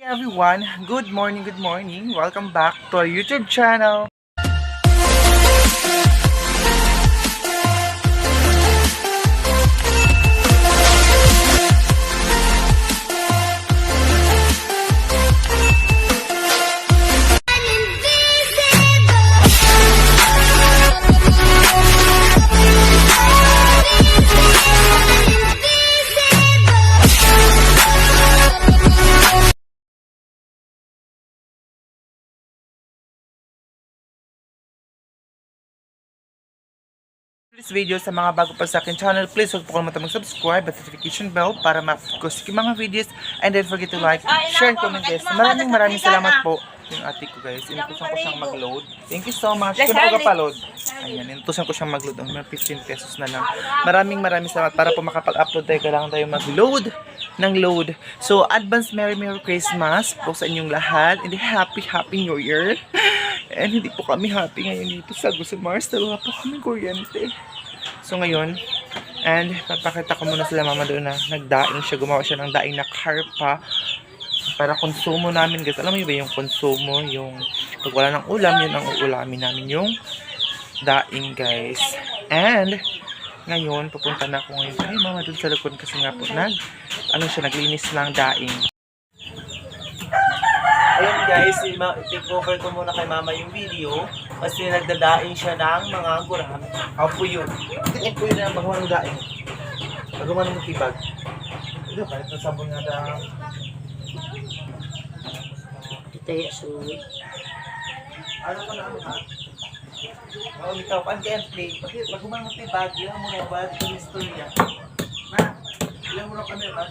Everyone, good morning, good morning. Welcome back to our YouTube channel. This video sa mga bago pa sa akin channel, please huwag po kalimutan mag-subscribe at notification bell para ma-update ko sa mga videos, and don't forget to like, share, and comment guys. Maraming salamat po yung ate ko guys. Inutusan ko siyang mag-load. Thank you so much. Kaya magpapaload. Ayan, inutusan ko siyang mag-load. Ang 15 pesos na lang. Maraming salamat. Para po makapag-upload tayo, kailangan tayo mag-load ng load. So, advance Merry Christmas po sa inyong lahat. And Happy New Year. And hindi po kami happy ngayon dito sa Agosto Mars. Dalawa po kami kuryente. So ngayon, and papakita ko muna sila mama doon na nagdaing siya. Gumawa siya ng daing na karpa para konsumo namin guys. Alam mo ba yung konsumo? Yung pag wala ng ulam, yun ang uulamin namin yung daing guys. And ngayon, pupunta na ako ngayon. Ay mama doon sa likod kasi nga po naglinis lang daing. Ayun guys, take over ko muna kay mama yung video kasi nagdadaing siya ng mga gurami. Ako po yun. Tingin po yun na magawa ng daing. Magawa ng tibag. Ito, kahit ng sabon nga daw. Ito yung suwi. Ano ka na ha? Ikaw, pan-can play. Magawa ng tibag, ilang mo na ba? Ito yung istorya. Na, ilang mo na kami ba?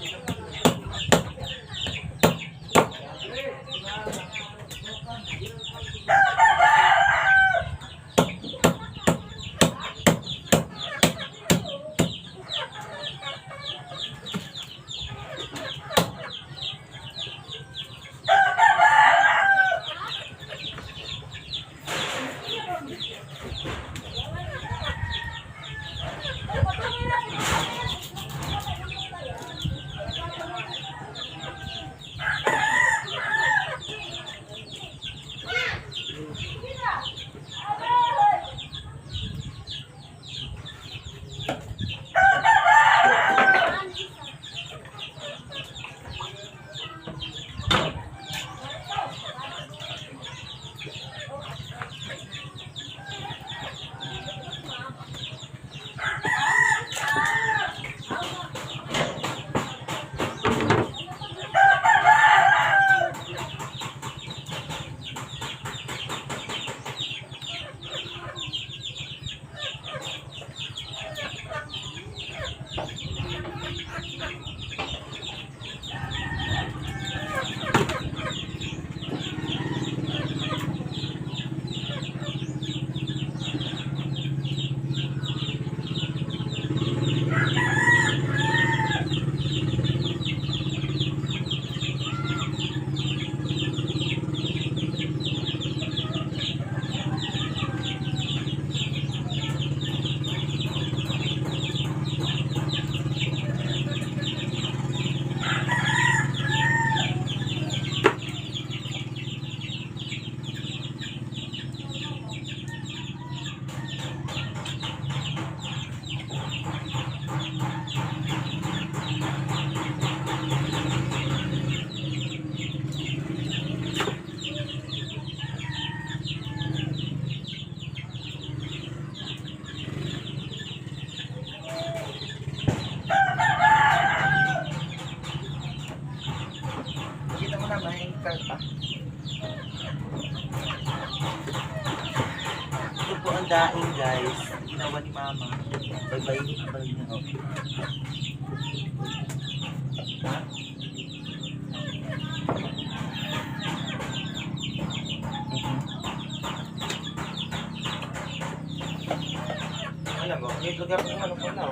Karpa. Ito po ang daing guys. Ginawa ni mama. Baybayin niya. Alam mo, may lugar ng ano po na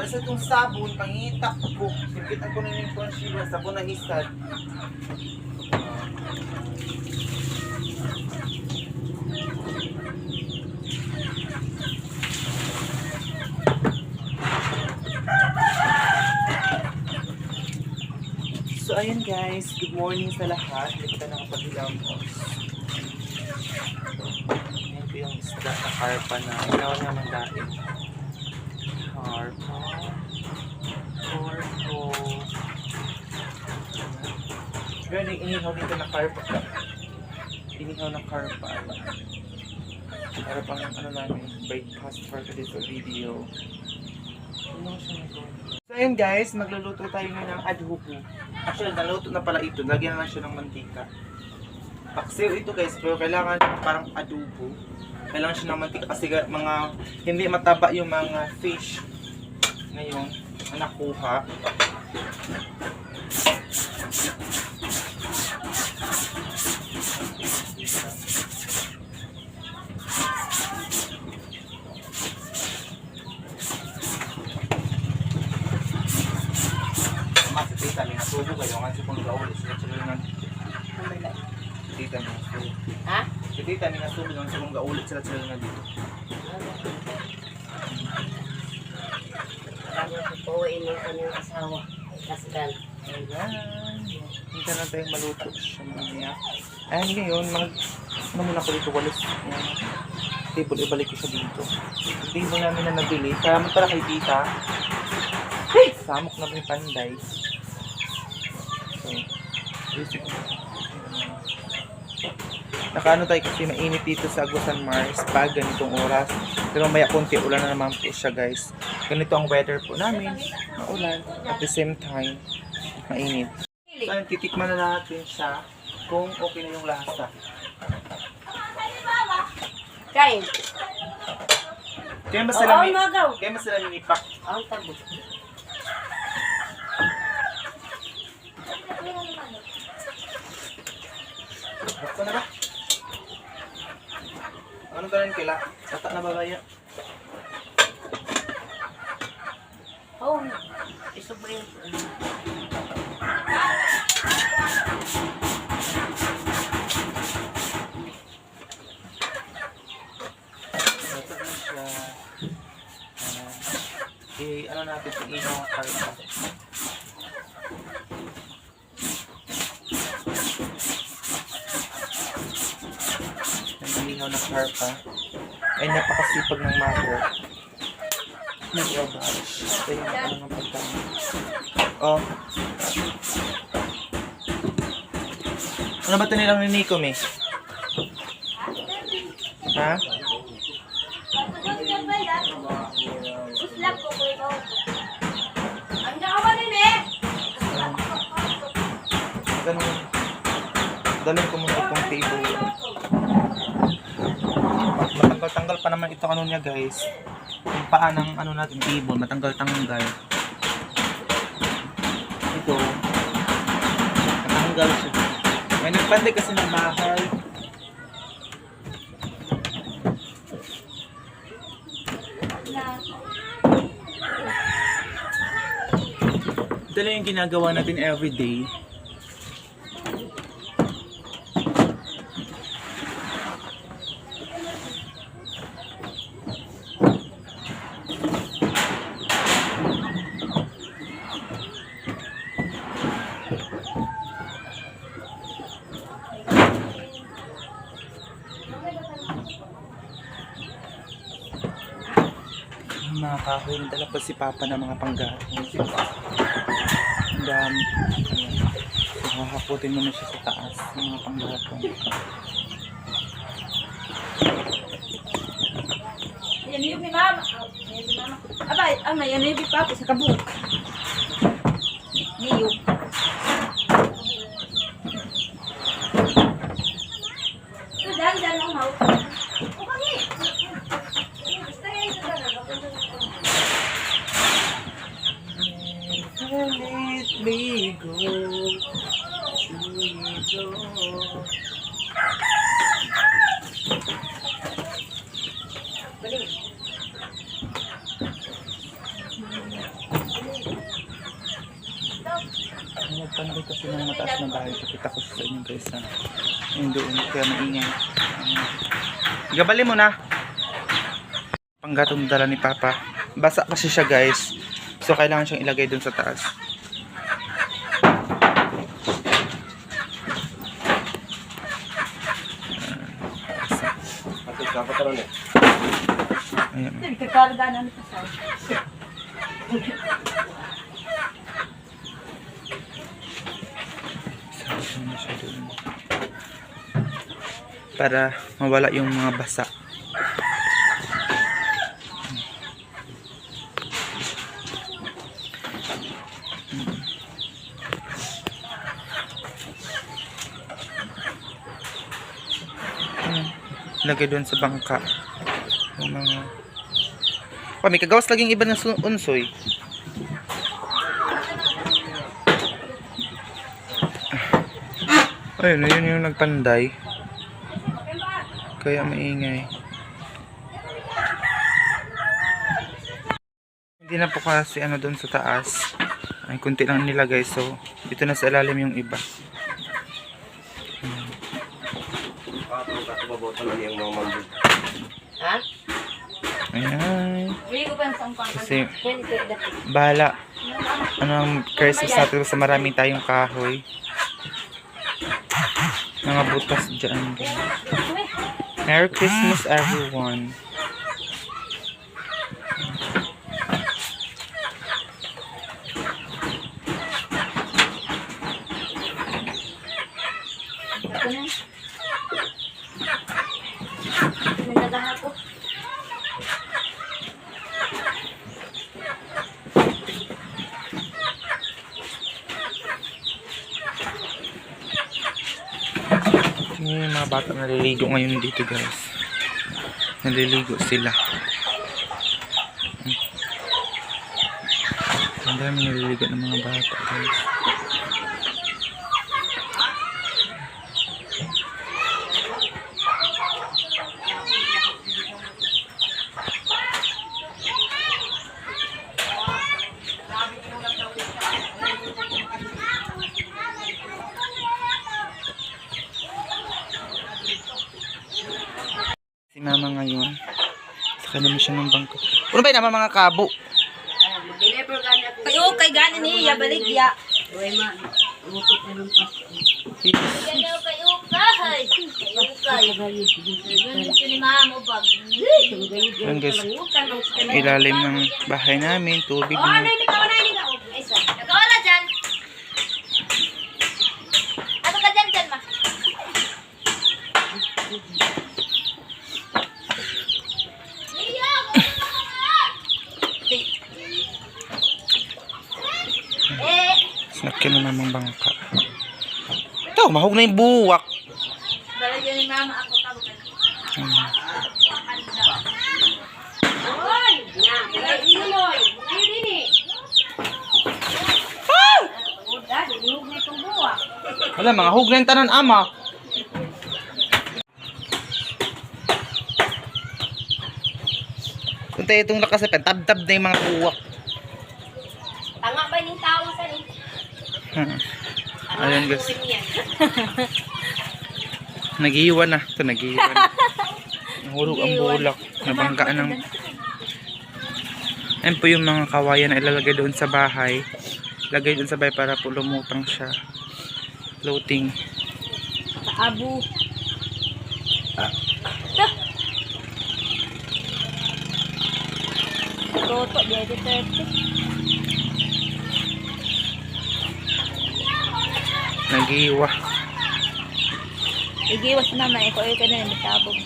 Basta itong sabon, pangitak ko. Sipitan ko na yung concealer, sabon na hisad. guys, good morning sa lahat. Hindi ko tayo nakapag-ilamos. Ayan po yung isda na karpa na ilaw niya ng daing. Karpa. Karpo. Pero inihaw dito na karpa. Inihaw ng karpa. Para pang ano namin, breakfast for today's video. So ayun guys, magluluto tayo ngayon ng adobo. Actually, naluto na pala ito. Lagyan na lang siya ng mantika. Paksiw ito guys, pero kailangan parang adobo. Kailangan siya ng mantika kasi mga hindi mataba yung mga fish ngayon na nakuha. Tita, may nasubo kayo. Ang kasi kung gawin, sila ng tita, may nasubo. Ha? Si tita, may nasubo. Ang kung gaulit sila ng dito. Kami pupuin yung kanyang asawa. Kasgal. Ayan. Hinta na tayong maluto siya mamaya. Ayan ngayon, ano muna ko dito, walis. Ayan. Table, ibalik ko siya dito. Hindi mo namin na nabili. Salamat pala kay tita. Hey! Samok na may panday. Nakaano tayo kasi mainit dito sa Agusan Mars pag ganitong oras. Pero mamaya konti ulan na naman po siya guys. Ganito ang weather po namin. Maulan. At the same time, mainit. So titikman na natin siya kung okay na yung lasa. Kain. Kaya mas sila may... magaw. Kaya mas sila ninipak. Ang tabo. Basta na ba? Ano ganun kila? Bata na babaya. Oo. Iso ba yun? Bata na siya. Ano natin sa inaw ang karpa. Inihaw ng karpa. Ay napakasipag ng mother. Nag-wabash. Ito yung ano ng pagkain. Oh. Ano ba ito nilang ninikom eh? Ha? Ganun. Dalhin ko muna itong table. Matanggal-tanggal pa naman ito ano niya guys. Yung paa ng ano natin table, matanggal-tanggal. Ito. Matanggal siya. May nagpanday kasi ng bahay. Ito lang yung ginagawa natin everyday. Mga kahoy, nagdala pa si Papa ng mga panggatong. Ang dami. Ayan. Hahaputin mo na siya sa taas ng mga panggatong. Yan yung ni Mama. Yan si Mama. Abay, ama, yan yung Papa sa kabuk. Niyo. Dan ang mau. O kami. Basta yan sa Let me go. Nagpanday kasi ng mataas na bahay. Kita ko sa inyo guys na yung doon. Kaya maingay. Gabali mo na. Panggatong dala ni Papa. Basa kasi siya guys. So kailangan siyang ilagay doon sa taas. Dapat ka rin eh. Ayan. Kakarga na nito sa. Saan na siya doon? Para mawala yung mga basa. Ayan. Lagay doon sa bangka. Yung mga... May kagawas laging iba ng unsoy. Ayun, yun yung nagpanday. Kaya maingay. Hindi na po kasi ano doon sa taas. Ay, kunti lang nilagay. So, dito na sa ilalim yung iba. Katubabotan na yung mga mambul. Ha? Ayan. Hindi ko pa yung sangkang. Kasi, Yan, ito dati. bahala. Ano ang Christmas natin sa maraming tayong kahoy. Mga butas dyan. Merry Christmas everyone. Ito na. Nagdadaha ko. Yung mga bata naliligo ngayon dito guys. Naliligo sila. Ang dami naliligo ng mga bata guys. Si mama ngayon. Saka naman siya ng bangko. Ano ba yun naman mga kabo? Mag-deliver ka na ako. Kayo kay ganin niya baligya. Uy, ma. Umutot na ng Pasko. Kayo kayo kahay. Kayo kayo. Ganun si ni mama bag. Yan guys. Ilalim ng bahay namin. Tubig Oh, na. nay ni ka na. Isa. Nagawala diyan. Ano ka diyan ma? Snapkin na namang bangka. Ito, mahog na yung buwak. Balagyan ni mama ako tawag. Oy! Na, kaya inuloy. Ngayon din eh. Oh, dad, ihog na itong buwa. Wala, mga hug na yung tanan ama. Kung tayo itong nakasapan, tab-tab na yung mga buwak. Tanga ba yung tao sa rin? Ayan guys. Nagiiwan na. Ito, nagiiwan. Nahulog ang bulak. Nabanggaan ng... Ayan po yung mga kawayan na ilalagay doon sa bahay. Lagay doon sa bahay para po lumutang siya. Floating. Abo. Toto, dia di 30. Nagiiwa. Igiwas mama, ikaw ay ka na yung tabog.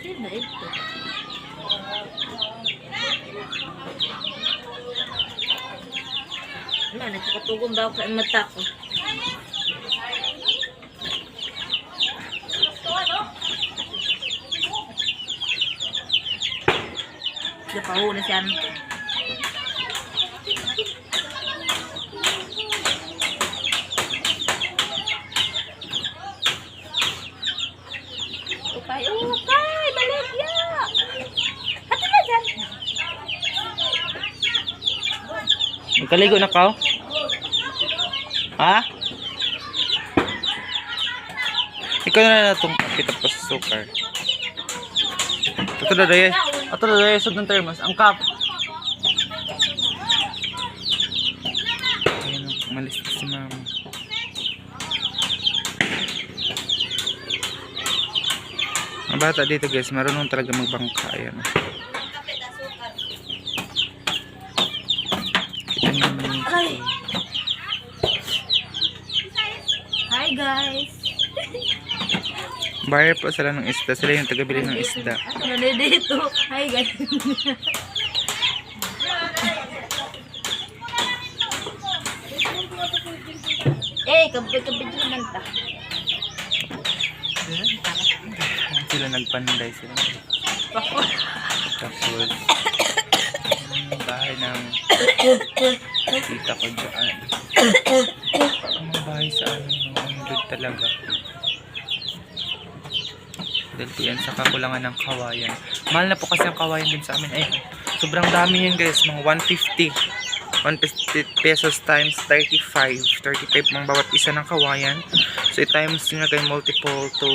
Sino ito? Wala, nagkakatugong daw ka mata ko. Napahuli siya. Ukay, ukay! Balik ya! Hati na dyan! Kaligo na ka? Ha? Ikaw na itong kape tapos sukar. Ito na dahil. Ito na dahil. Sud ng termos. Ang cup. Ayan, umalis na si mama. Ang bata dito guys, marunong talaga magbangka. Ayan. Kita niyo naman yung Hi guys. buyer po sila ng isda. Sila yung taga-bili ng isda. Nandito. Hi guys. Kabit naman ta. Sila nagpanday sila. Tapos, yung bahay ng tita ko dyan. Ang mga bahay sa amin, ang good talaga. Dahil po yan sa kakulangan ng kawayan. Mahal na po kasi ang kawayan din sa amin. Ay, sobrang dami yun guys, mga 150 pesos times 35 mang bawat isa ng kawayan. So i-times nyo na kayo multiple to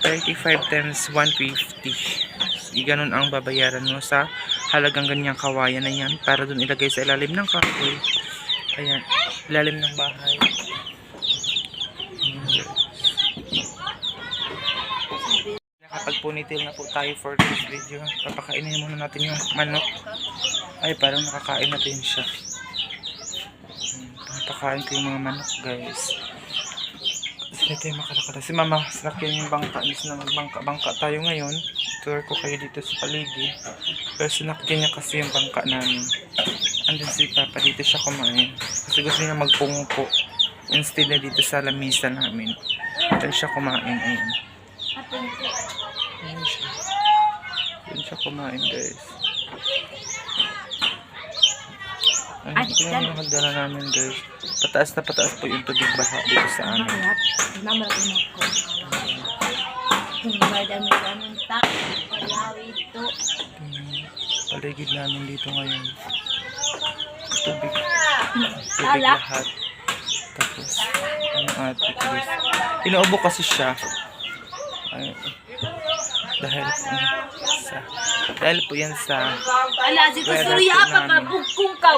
35 times 150. So, ganun ang babayaran mo sa halagang ganyang kawayan na yan para dun ilagay sa ilalim ng kahoy. Ayan, ilalim ng bahay. Nakapag-ponytail na po tayo for this video. Papakainin muna natin yung manok. Ay, parang nakakain natin siya. Papakain ko yung mga manok, guys. Sila tayo makalakala. Si mama, sinakyan yung bangka. Imbis na magbangka-bangka tayo ngayon. Tour ko kayo dito sa paligid. Pero sinakyan niya kasi yung bangka namin. Andun si papa, dito siya kumain. Kasi gusto niya magpungupo. Instead na dito sa lamisa namin. Dito siya kumain. Ayan. Ayan siya. Doon siya kumain, guys. Ay, ito yung hagdana namin, guys. Pataas na pataas po yung tubig baha dito sa amin. Paligid namin dito ngayon. Tubig. Tubig lahat. Tapos, ang ate, guys. Inuubo kasi siya. Ay, dahil po yan sa Ala, si Kusurya pa ka, bugkong ka.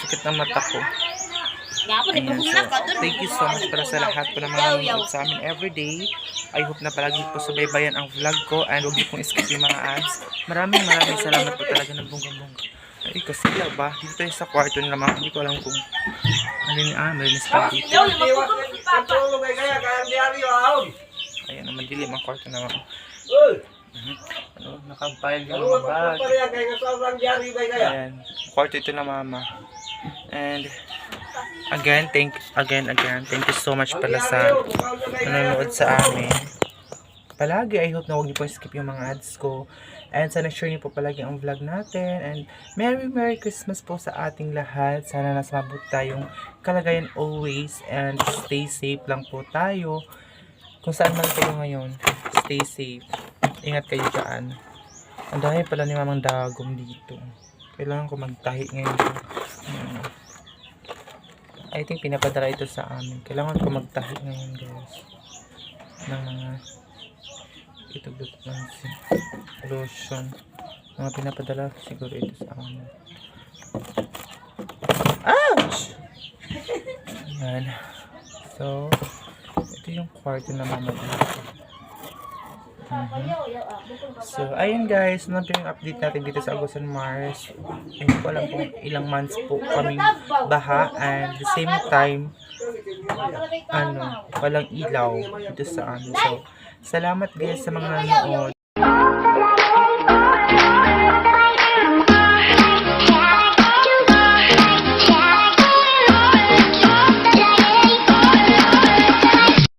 sakit ng mata ko. Nga po, Ayan, nipagkong so, na ka. thank you so much para sa lahat po ng mga nanonood sa amin everyday. I hope na palagi po subaybayan ang vlog ko and huwag niyo pong skip yung mga ads. Maraming salamat po talaga ng bonggang-bongga. Ay, kasi ba? Dito tayo sa kwarto nila mga. Hindi ko alam kung malinis pa dito. Ayan, madilim ang kwarto na mga. Ano, nakampile yung mga bag. Ayan, kwarto ito na mama. And again, thank you so much pala sa nanonood sa amin. Palagi, I hope na huwag niyo po skip yung mga ads ko. And sana share niyo po palagi ang vlog natin. And Merry Christmas po sa ating lahat. Sana nasa mabuti tayong kalagayan always. And stay safe lang po tayo. Kung saan man kayo ngayon, stay safe. Ingat kayo dyan. Ang dami pala ni mamang dagom dito. Kailangan ko magtahi ngayon. I think pinapadala ito sa amin. Kailangan ko magtahi ngayon, guys. Ng mga itugdot ng lotion. Mga pinapadala siguro ito sa amin. Ouch! Ayan. So, ito yung kwarto na mama dito. So, ayun guys, ano yung update natin dito sa Agusan Mars. Hindi ko alam kung ilang months po kaming baha and the same time walang ilaw dito sa amin. So, salamat guys sa mga nanonood.